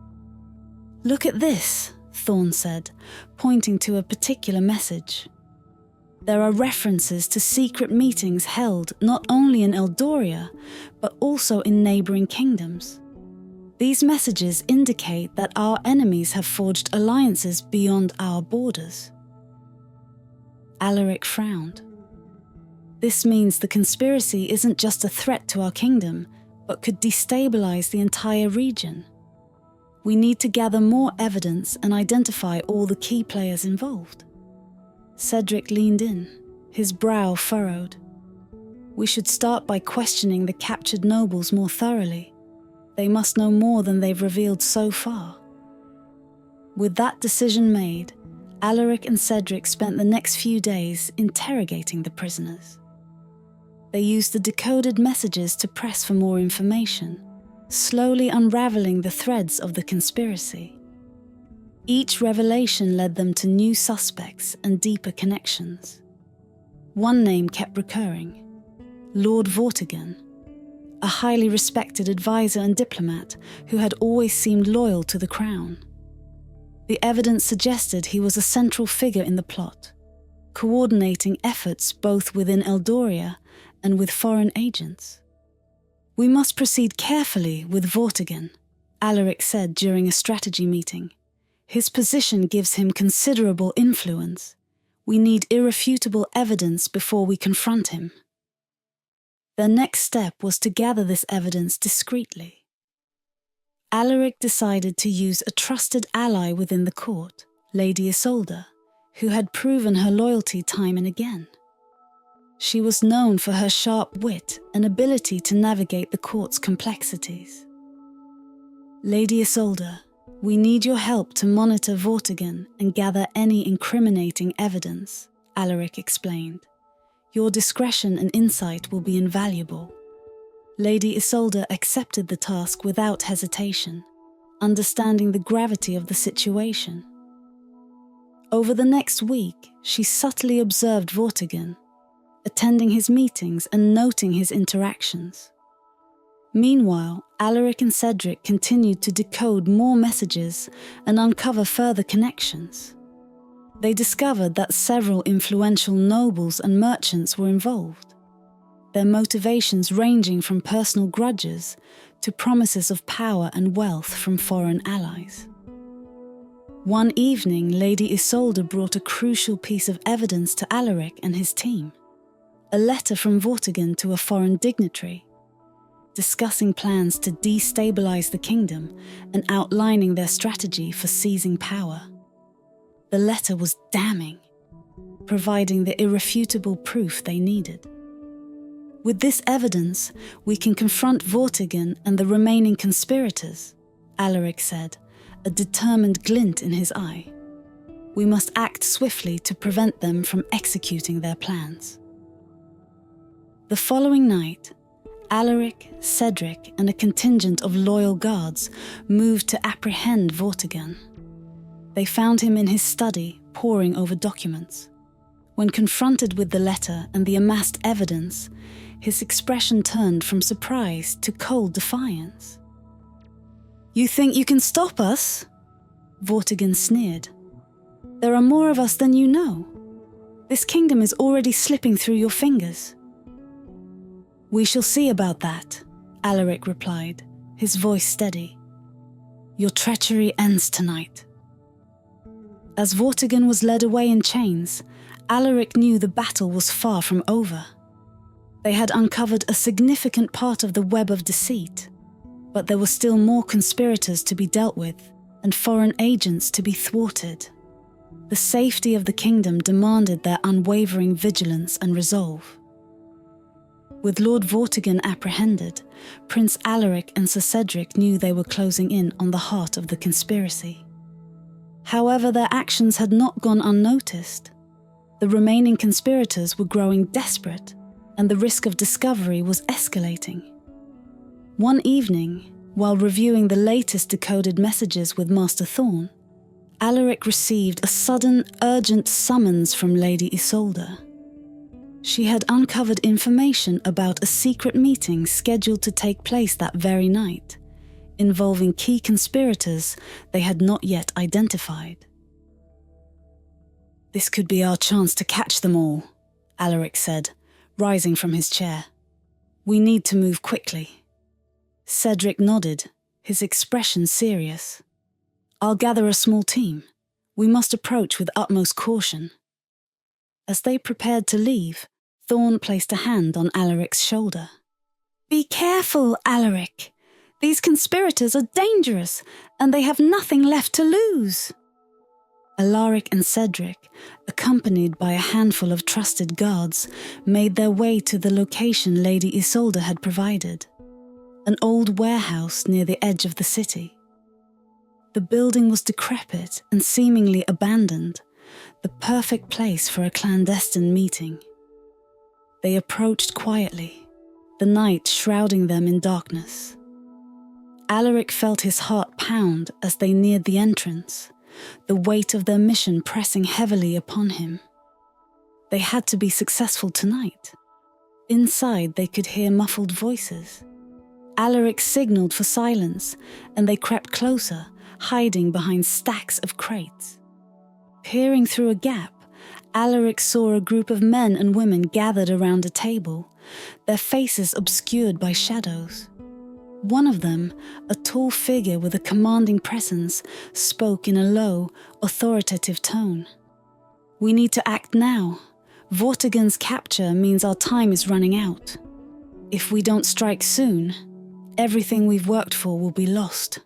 "Look at this," Thorn said, pointing to a particular message. "There are references to secret meetings held not only in Eldoria, but also in neighbouring kingdoms. These messages indicate that our enemies have forged alliances beyond our borders." Alaric frowned. "This means the conspiracy isn't just a threat to our kingdom, but could destabilize the entire region. We need to gather more evidence and identify all the key players involved." Cedric leaned in, his brow furrowed. "We should start by questioning the captured nobles more thoroughly. They must know more than they've revealed so far." With that decision made, Alaric and Cedric spent the next few days interrogating the prisoners. They used the decoded messages to press for more information, slowly unraveling the threads of the conspiracy. Each revelation led them to new suspects and deeper connections. One name kept recurring: Lord Vortigern, a highly respected advisor and diplomat who had always seemed loyal to the crown. The evidence suggested he was a central figure in the plot, coordinating efforts both within Eldoria and with foreign agents. "We must proceed carefully with Vortigern," Alaric said during a strategy meeting. "His position gives him considerable influence. We need irrefutable evidence before we confront him." Their next step was to gather this evidence discreetly. Alaric decided to use a trusted ally within the court, Lady Isolde, who had proven her loyalty time and again. She was known for her sharp wit and ability to navigate the court's complexities. "Lady Isolde, we need your help to monitor Vortigern and gather any incriminating evidence," Alaric explained. "Your discretion and insight will be invaluable." Lady Isolde accepted the task without hesitation, understanding the gravity of the situation. Over the next week, she subtly observed Vortigern, attending his meetings and noting his interactions. Meanwhile, Alaric and Cedric continued to decode more messages and uncover further connections. They discovered that several influential nobles and merchants were involved, their motivations ranging from personal grudges to promises of power and wealth from foreign allies. One evening, Lady Isolde brought a crucial piece of evidence to Alaric and his team, a letter from Vortigern to a foreign dignitary, discussing plans to destabilize the kingdom and outlining their strategy for seizing power. The letter was damning, providing the irrefutable proof they needed. "With this evidence, we can confront Vortigern and the remaining conspirators," Alaric said, a determined glint in his eye. "We must act swiftly to prevent them from executing their plans." The following night, Alaric, Cedric, and a contingent of loyal guards moved to apprehend Vortigern. They found him in his study, poring over documents. When confronted with the letter and the amassed evidence, his expression turned from surprise to cold defiance. "You think you can stop us?" Vortigern sneered. "There are more of us than you know. This kingdom is already slipping through your fingers." "We shall see about that," Alaric replied, his voice steady. "Your treachery ends tonight." As Vortigern was led away in chains, Alaric knew the battle was far from over. They had uncovered a significant part of the web of deceit, but there were still more conspirators to be dealt with and foreign agents to be thwarted. The safety of the kingdom demanded their unwavering vigilance and resolve. With Lord Vortigern apprehended, Prince Alaric and Sir Cedric knew they were closing in on the heart of the conspiracy. However, their actions had not gone unnoticed. The remaining conspirators were growing desperate, and the risk of discovery was escalating. One evening, while reviewing the latest decoded messages with Master Thorn, Alaric received a sudden, urgent summons from Lady Isolde. She had uncovered information about a secret meeting scheduled to take place that very night, involving key conspirators they had not yet identified. "This could be our chance to catch them all," Alaric said, rising from his chair. "We need to move quickly." Cedric nodded, his expression serious. "I'll gather a small team. We must approach with utmost caution." As they prepared to leave, Thorn placed a hand on Alaric's shoulder. "Be careful, Alaric. These conspirators are dangerous, and they have nothing left to lose." Alaric and Cedric, accompanied by a handful of trusted guards, made their way to the location Lady Isolde had provided, an old warehouse near the edge of the city. The building was decrepit and seemingly abandoned, the perfect place for a clandestine meeting. They approached quietly, the night shrouding them in darkness. Alaric felt his heart pound as they neared the entrance, the weight of their mission pressing heavily upon him. They had to be successful tonight. Inside, they could hear muffled voices. Alaric signaled for silence, and they crept closer, hiding behind stacks of crates. Peering through a gap, Alaric saw a group of men and women gathered around a table, their faces obscured by shadows. One of them, a tall figure with a commanding presence, spoke in a low, authoritative tone. "We need to act now. Vortigern's capture means our time is running out. If we don't strike soon, everything we've worked for will be lost."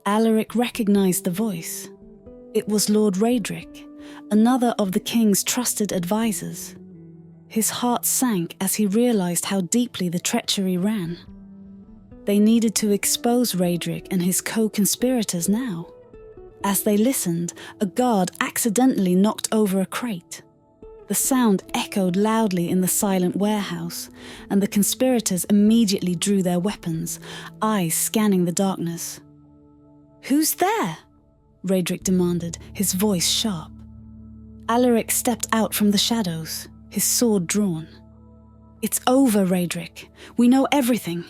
Alaric recognized the voice. It was Lord Raedric, another of the king's trusted advisors. His heart sank as he realized how deeply the treachery ran. They needed to expose Raedric and his co-conspirators now. As they listened, a guard accidentally knocked over a crate. The sound echoed loudly in the silent warehouse, and the conspirators immediately drew their weapons, eyes scanning the darkness. "Who's there?" Raedric demanded, his voice sharp. Alaric stepped out from the shadows, his sword drawn. "It's over, Raedric. We know everything."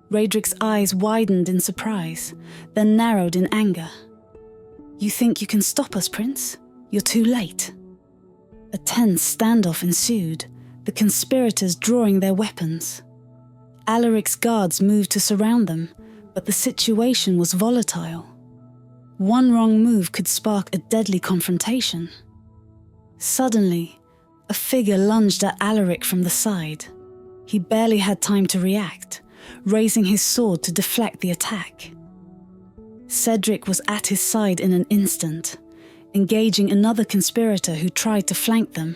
Raedric's eyes widened in surprise, then narrowed in anger. "You think you can stop us, Prince? You're too late." A tense standoff ensued, the conspirators drawing their weapons. Alaric's guards moved to surround them, but the situation was volatile. One wrong move could spark a deadly confrontation. Suddenly, a figure lunged at Alaric from the side. He barely had time to react, raising his sword to deflect the attack. Cedric was at his side in an instant, engaging another conspirator who tried to flank them.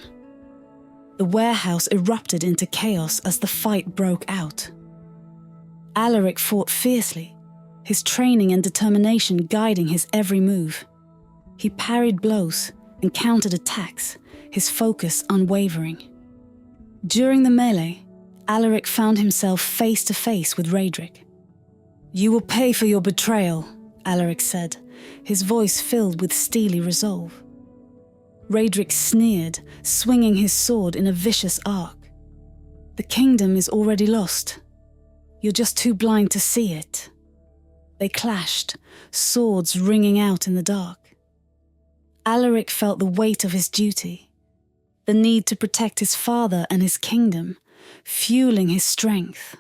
The warehouse erupted into chaos as the fight broke out. Alaric fought fiercely, his training and determination guiding his every move. He parried blows and countered attacks, his focus unwavering. During the melee, Alaric found himself face to face with Raedric. "You will pay for your betrayal," Alaric said, his voice filled with steely resolve. Raedric sneered, swinging his sword in a vicious arc. "The kingdom is already lost. You're just too blind to see it." They clashed, swords ringing out in the dark. Alaric felt the weight of his duty, the need to protect his father and his kingdom, fueling his strength.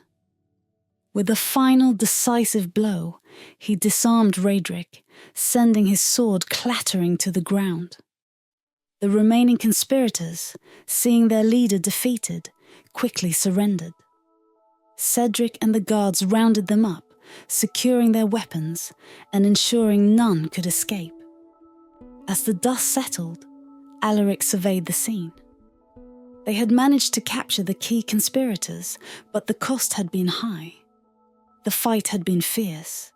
With a final decisive blow, he disarmed Raedric, sending his sword clattering to the ground. The remaining conspirators, seeing their leader defeated, quickly surrendered. Cedric and the guards rounded them up, securing their weapons and ensuring none could escape. As the dust settled, Alaric surveyed the scene. They had managed to capture the key conspirators, but the cost had been high. The fight had been fierce,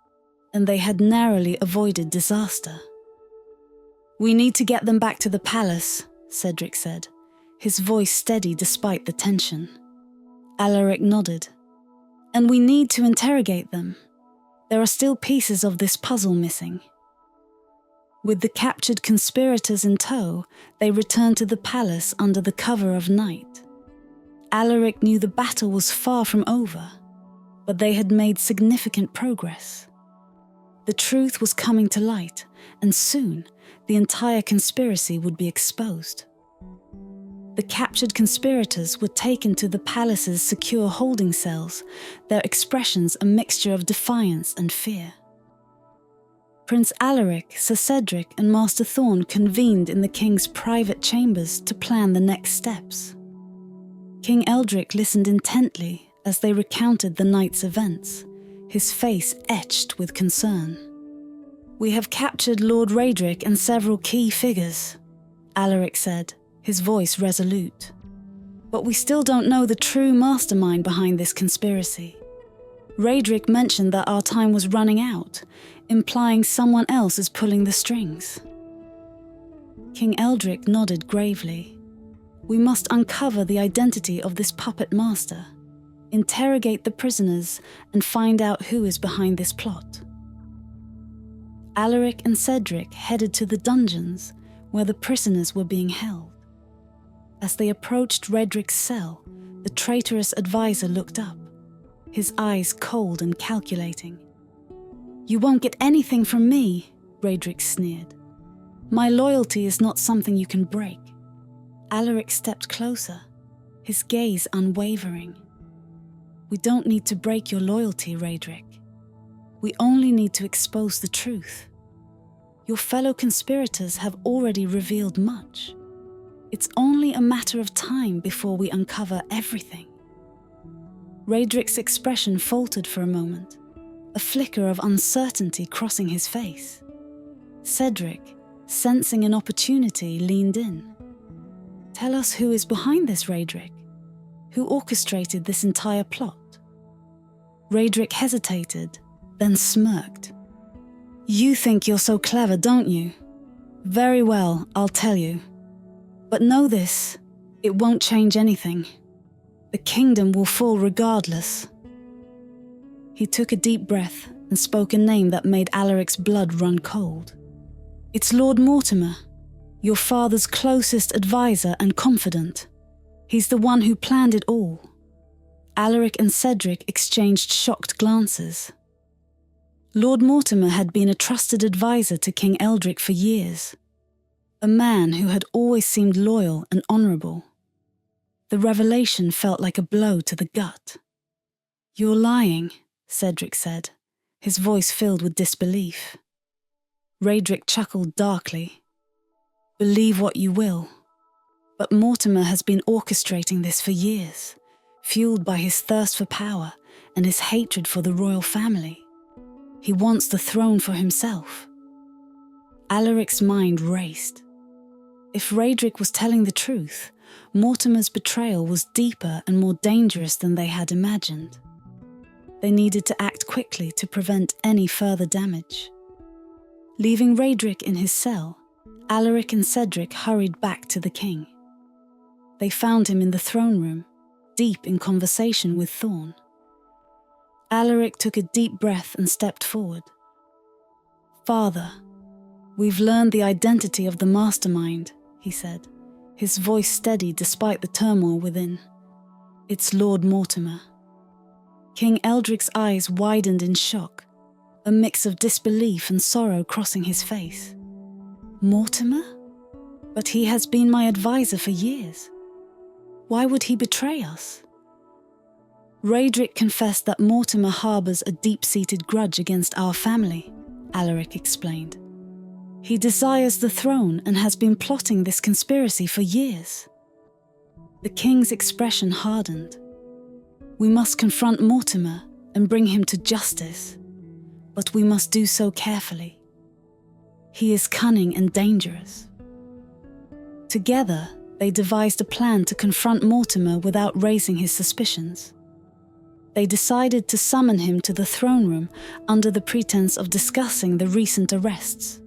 and they had narrowly avoided disaster. "We need to get them back to the palace," Cedric said, his voice steady despite the tension. Alaric nodded. "And we need to interrogate them. There are still pieces of this puzzle missing." With the captured conspirators in tow, they returned to the palace under the cover of night. Alaric knew the battle was far from over, but they had made significant progress. The truth was coming to light, and soon the entire conspiracy would be exposed. The captured conspirators were taken to the palace's secure holding cells, their expressions a mixture of defiance and fear. Prince Alaric, Sir Cedric and Master Thorn convened in the king's private chambers to plan the next steps. King Eldric listened intently as they recounted the night's events, his face etched with concern. "We have captured Lord Raedric and several key figures," Alaric said, his voice resolute. "But we still don't know the true mastermind behind this conspiracy. Raedric mentioned that our time was running out, implying someone else is pulling the strings." King Eldric nodded gravely. "We must uncover the identity of this puppet master, interrogate the prisoners, and find out who is behind this plot." Alaric and Cedric headed to the dungeons where the prisoners were being held. As they approached Raedric's cell, the traitorous advisor looked up, his eyes cold and calculating. "You won't get anything from me," Raedric sneered. "My loyalty is not something you can break." Alaric stepped closer, his gaze unwavering. "We don't need to break your loyalty, Raedric. We only need to expose the truth. Your fellow conspirators have already revealed much. It's only a matter of time before we uncover everything." Raedric's expression faltered for a moment, a flicker of uncertainty crossing his face. Cedric, sensing an opportunity, leaned in. "Tell us who is behind this, Raedric. Who orchestrated this entire plot?" Raedric hesitated, then smirked. "You think you're so clever, don't you? Very well, I'll tell you. But know this, it won't change anything. The kingdom will fall regardless." He took a deep breath and spoke a name that made Alaric's blood run cold. "It's Lord Mortimer, your father's closest advisor and confidant. He's the one who planned it all." Alaric and Cedric exchanged shocked glances. Lord Mortimer had been a trusted advisor to King Eldric for years, a man who had always seemed loyal and honourable. The revelation felt like a blow to the gut. "You're lying," Cedric said, his voice filled with disbelief. Raedric chuckled darkly. "Believe what you will, but Mortimer has been orchestrating this for years, fueled by his thirst for power and his hatred for the royal family. He wants the throne for himself." Alaric's mind raced. If Raedric was telling the truth, Mortimer's betrayal was deeper and more dangerous than they had imagined. They needed to act quickly to prevent any further damage. Leaving Raedric in his cell, Alaric and Cedric hurried back to the king. They found him in the throne room, deep in conversation with Thorn. Alaric took a deep breath and stepped forward. "Father, we've learned the identity of the mastermind," he said, his voice steady despite the turmoil within. "It's Lord Mortimer." King Eldric's eyes widened in shock, a mix of disbelief and sorrow crossing his face. "Mortimer? But he has been my advisor for years. Why would he betray us?" "Raedric confessed that Mortimer harbours a deep-seated grudge against our family," Alaric explained. "He desires the throne and has been plotting this conspiracy for years." The king's expression hardened. "We must confront Mortimer and bring him to justice, but we must do so carefully. He is cunning and dangerous." Together, they devised a plan to confront Mortimer without raising his suspicions. They decided to summon him to the throne room under the pretense of discussing the recent arrests.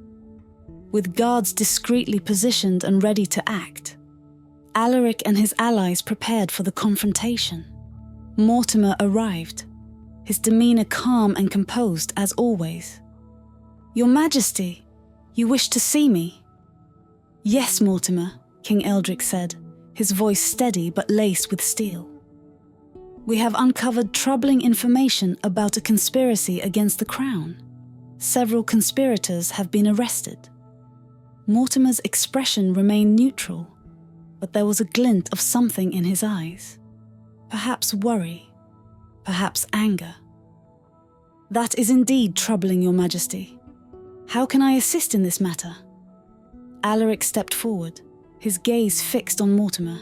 With guards discreetly positioned and ready to act, Alaric and his allies prepared for the confrontation. Mortimer arrived, his demeanour calm and composed as always. "Your Majesty, you wish to see me?" "Yes, Mortimer," King Eldric said, his voice steady but laced with steel. "We have uncovered troubling information about a conspiracy against the crown. Several conspirators have been arrested." Mortimer's expression remained neutral, but there was a glint of something in his eyes. Perhaps worry, perhaps anger. "That is indeed troubling, Your Majesty. How can I assist in this matter?" Alaric stepped forward, his gaze fixed on Mortimer.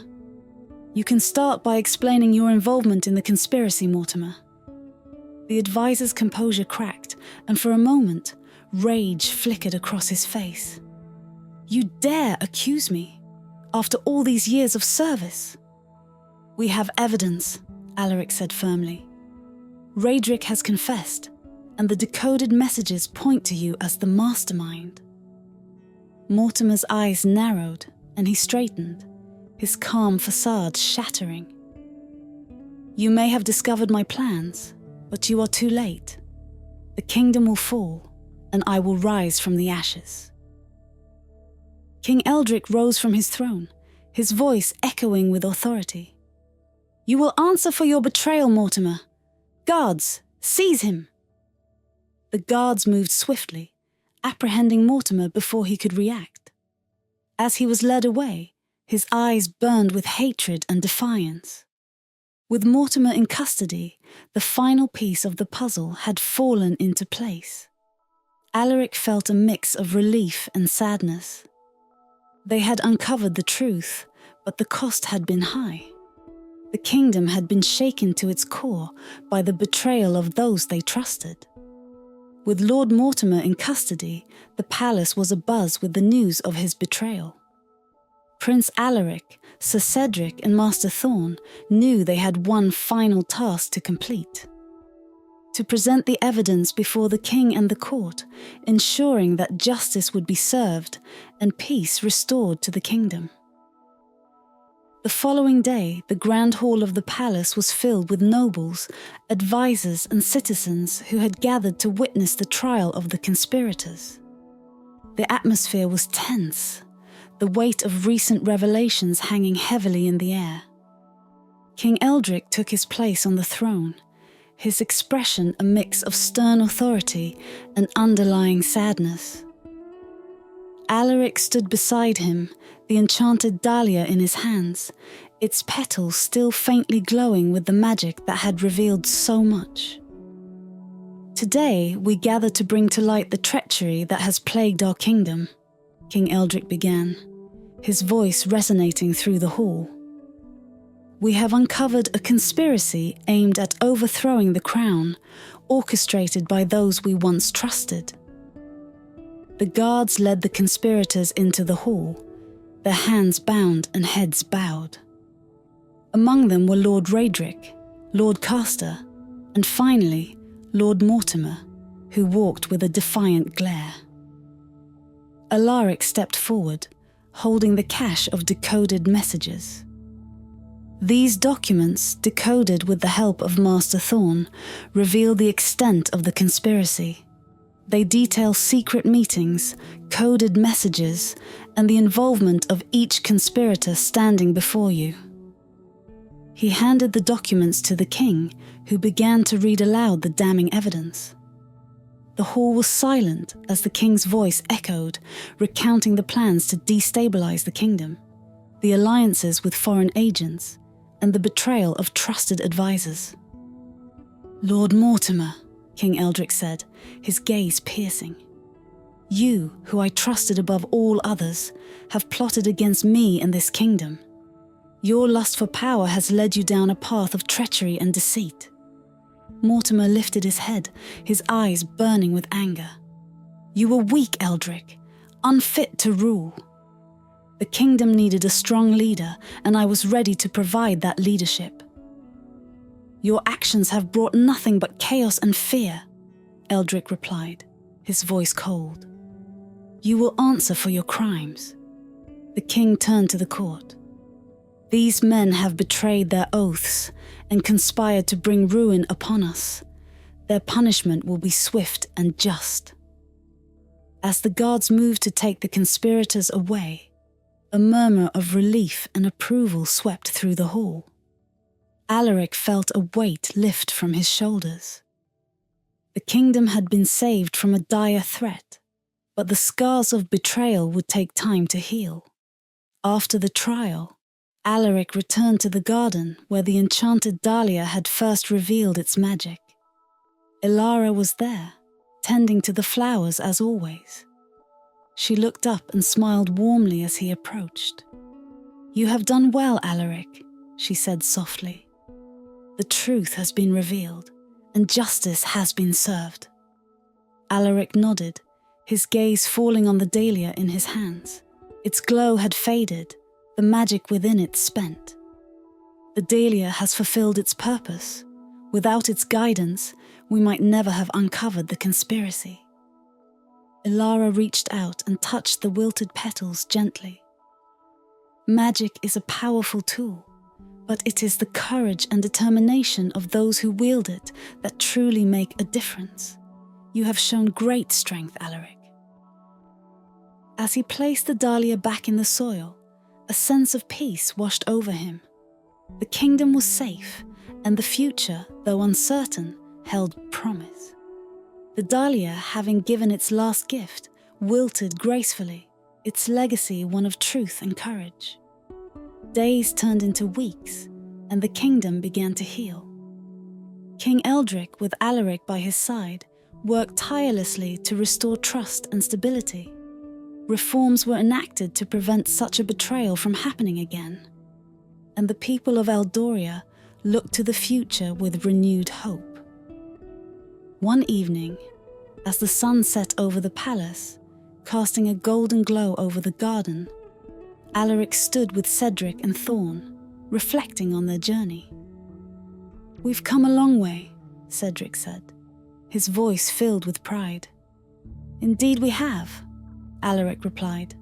"You can start by explaining your involvement in the conspiracy, Mortimer." The advisor's composure cracked, and for a moment, rage flickered across his face. "You dare accuse me, after all these years of service?" "We have evidence," Alaric said firmly. "Raedric has confessed, and the decoded messages point to you as the mastermind." Mortimer's eyes narrowed, and he straightened, his calm facade shattering. "You may have discovered my plans, but you are too late. The kingdom will fall, and I will rise from the ashes." King Eldric rose from his throne, his voice echoing with authority. "You will answer for your betrayal, Mortimer. Guards, seize him!" The guards moved swiftly, apprehending Mortimer before he could react. As he was led away, his eyes burned with hatred and defiance. With Mortimer in custody, the final piece of the puzzle had fallen into place. Alaric felt a mix of relief and sadness. They had uncovered the truth, but the cost had been high. The kingdom had been shaken to its core by the betrayal of those they trusted. With Lord Mortimer in custody, the palace was abuzz with the news of his betrayal. Prince Alaric, Sir Cedric and Master Thorn knew they had one final task to complete: to present the evidence before the king and the court, ensuring that justice would be served and peace restored to the kingdom. The following day, the grand hall of the palace was filled with nobles, advisors and citizens who had gathered to witness the trial of the conspirators. The atmosphere was tense, the weight of recent revelations hanging heavily in the air. King Eldric took his place on the throne, his expression a mix of stern authority and underlying sadness. Alaric stood beside him, the Enchanted Dahlia in his hands, its petals still faintly glowing with the magic that had revealed so much. "Today we gather to bring to light the treachery that has plagued our kingdom," King Eldric began, his voice resonating through the hall. "We have uncovered a conspiracy aimed at overthrowing the crown, orchestrated by those we once trusted." The guards led the conspirators into the hall, their hands bound and heads bowed. Among them were Lord Raedric, Lord Castor, and finally, Lord Mortimer, who walked with a defiant glare. Alaric stepped forward, holding the cache of decoded messages. These documents, decoded with the help of Master Thorn, reveal the extent of the conspiracy. They detail secret meetings, coded messages, and the involvement of each conspirator standing before you. He handed the documents to the king, who began to read aloud the damning evidence. The hall was silent as the king's voice echoed, recounting the plans to destabilize the kingdom, the alliances with foreign agents, and the betrayal of trusted advisors. "Lord Mortimer," King Eldric said, his gaze piercing, "you, who I trusted above all others, have plotted against me and this kingdom. Your lust for power has led you down a path of treachery and deceit." Mortimer lifted his head, his eyes burning with anger. "You were weak, Eldric, unfit to rule. The kingdom needed a strong leader, and I was ready to provide that leadership." "Your actions have brought nothing but chaos and fear," Eldric replied, his voice cold. "You will answer for your crimes." The king turned to the court. "These men have betrayed their oaths and conspired to bring ruin upon us. Their punishment will be swift and just." As the guards moved to take the conspirators away, a murmur of relief and approval swept through the hall. Alaric felt a weight lift from his shoulders. The kingdom had been saved from a dire threat, but the scars of betrayal would take time to heal. After the trial, Alaric returned to the garden where the Enchanted Dahlia had first revealed its magic. Ilara was there, tending to the flowers as always. She looked up and smiled warmly as he approached. "You have done well, Alaric," she said softly. "The truth has been revealed, and justice has been served." Alaric nodded, his gaze falling on the dahlia in his hands. Its glow had faded, the magic within it spent. The dahlia has fulfilled its purpose. Without its guidance, we might never have uncovered the conspiracy. Ilara reached out and touched the wilted petals gently. Magic is a powerful tool, but it is the courage and determination of those who wield it that truly make a difference. You have shown great strength, Alaric. As he placed the dahlia back in the soil, a sense of peace washed over him. The kingdom was safe, and the future, though uncertain, held promise. The dahlia, having given its last gift, wilted gracefully, its legacy one of truth and courage. Days turned into weeks, and the kingdom began to heal. King Eldric, with Alaric by his side, worked tirelessly to restore trust and stability. Reforms were enacted to prevent such a betrayal from happening again, and the people of Eldoria looked to the future with renewed hope. One evening, as the sun set over the palace, casting a golden glow over the garden, Alaric stood with Cedric and Thorn, reflecting on their journey. "We've come a long way," Cedric said, his voice filled with pride. "Indeed we have," Alaric replied,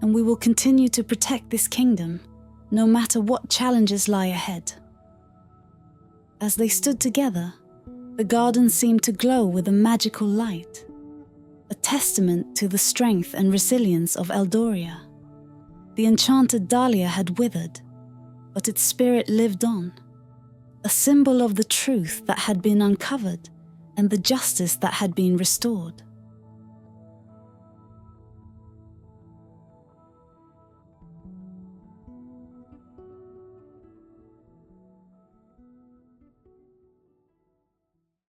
"and we will continue to protect this kingdom, no matter what challenges lie ahead." As they stood together, the garden seemed to glow with a magical light, a testament to the strength and resilience of Eldoria. The Enchanted Dahlia had withered, but its spirit lived on, a symbol of the truth that had been uncovered and the justice that had been restored.